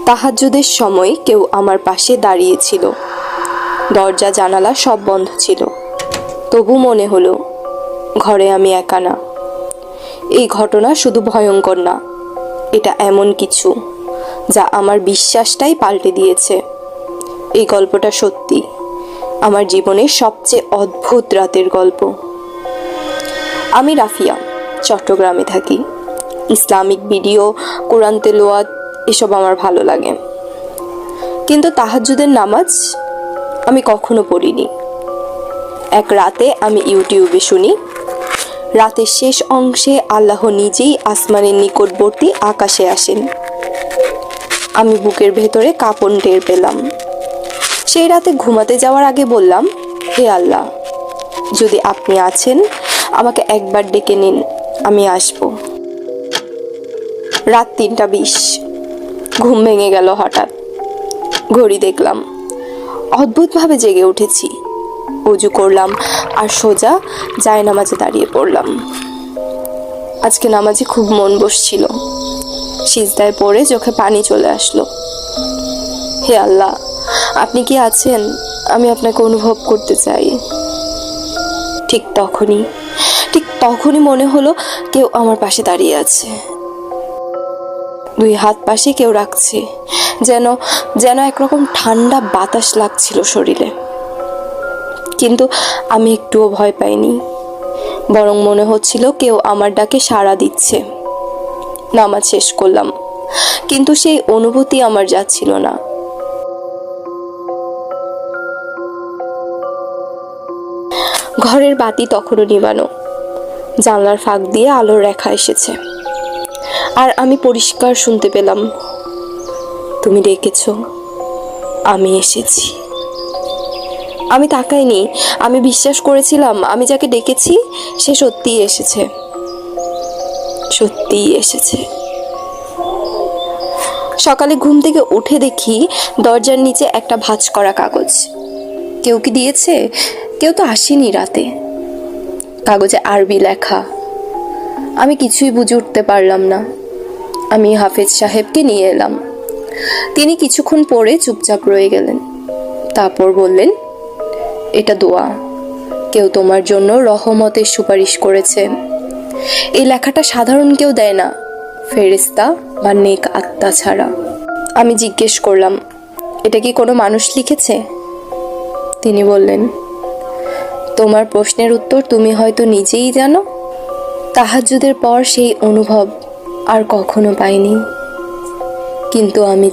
তাহাজ্জুদের সময় কেউ আমার পাশে দাঁড়িয়েছিল। দরজা জানালা সব বন্ধ ছিল, তবু মনে হলো ঘরে আমি একা না। এই ঘটনা শুধু ভয়ঙ্কর না, এটা এমন কিছু যা আমার বিশ্বাসটাই পাল্টে দিয়েছে। এই গল্পটা সত্যি, আমার জীবনের সবচেয়ে অদ্ভুত রাতের গল্প। আমি রাফিয়া, চট্টগ্রামে থাকি। ইসলামিক ভিডিও, কোরআন তেলাওয়াত এসব আমার ভালো লাগে, কিন্তু তাহাজ্জুদের নামাজ আমি কখনো পড়িনি। এক রাতে আমি ইউটিউবে শুনি, রাতের শেষ অংশে আল্লাহ নিজেই আসমানের নিকটবর্তী আকাশে আসেন। আমি বুকের ভেতরে কাঁপন টের পেলাম। সেই রাতে ঘুমাতে যাওয়ার আগে বললাম, হে আল্লাহ, যদি আপনি আছেন আমাকে একবার ডেকে নিন, আমি আসব। রাত 3:20, ঘুম ভেঙে গেল হঠাৎ। ঘড়ি দেখলাম, অদ্ভুতভাবে জেগে উঠেছি। অজু করলাম আর সোজা জায়নামাজে দাঁড়িয়ে পড়লাম। আজকে নামাজে খুব মন বসছিল। সিজদায় পড়ে চোখে পানি চলে আসলো। হে আল্লাহ, আপনি কি আছেন? আমি আপনাকে অনুভব করতে চাই। ঠিক তখনই মনে হলো কেউ আমার পাশে দাঁড়িয়ে আছে। 2 হাত পাশে কেউ রাখছে, যেন একরকম ঠান্ডা বাতাস লাগছিল শরীরে। কিন্তু আমি একটুও ভয় পাইনি, বরং মনে হচ্ছিল কেউ আমার ডাকে সাড়া দিচ্ছে। নামাজ শেষ করলাম, কিন্তু সেই অনুভূতি আমার যাচ্ছিল না। ঘরের বাতি তখনও নিবানো, জানলার ফাঁক দিয়ে আলোর রেখা এসেছে। আর আমি পরিষ্কার শুনতে পেলাম, তুমি ডেকেছ, আমি এসেছি। আমি তাকাইনি, আমি বিশ্বাস করেছিলাম আমি যাকে ডেকেছি সে সত্যিই এসেছে। সকালে ঘুম থেকে উঠে দেখি দরজার নিচে একটা ভাঁজ করা কাগজ। কেউ কি দিয়েছে? কেউ তো আসেনি রাতে। কাগজে আরবি লেখা, আমি কিছুই বুঝে উঠতে পারলাম না। আমি হাফেজ সাহেবকে নিয়ে এলাম। তিনি কিছুক্ষণ পরে চুপচাপ রয়ে গেলেন। তারপর বললেন, এটা দোয়া, কেউ তোমার জন্য রহমতের সুপারিশ করেছে। এই লেখাটা সাধারণ কেউ দেয় না, ফেরেশতা বা নেক আত্মা ছাড়া। আমি জিজ্ঞেস করলাম, এটা কি কোনো মানুষ লিখেছে? তিনি বললেন, তোমার প্রশ্নের উত্তর তুমি হয়তো নিজেই জানো। তাহাজ্জুদের পর সেই অনুভব আর কখনো পাইনি, কিন্তু আমি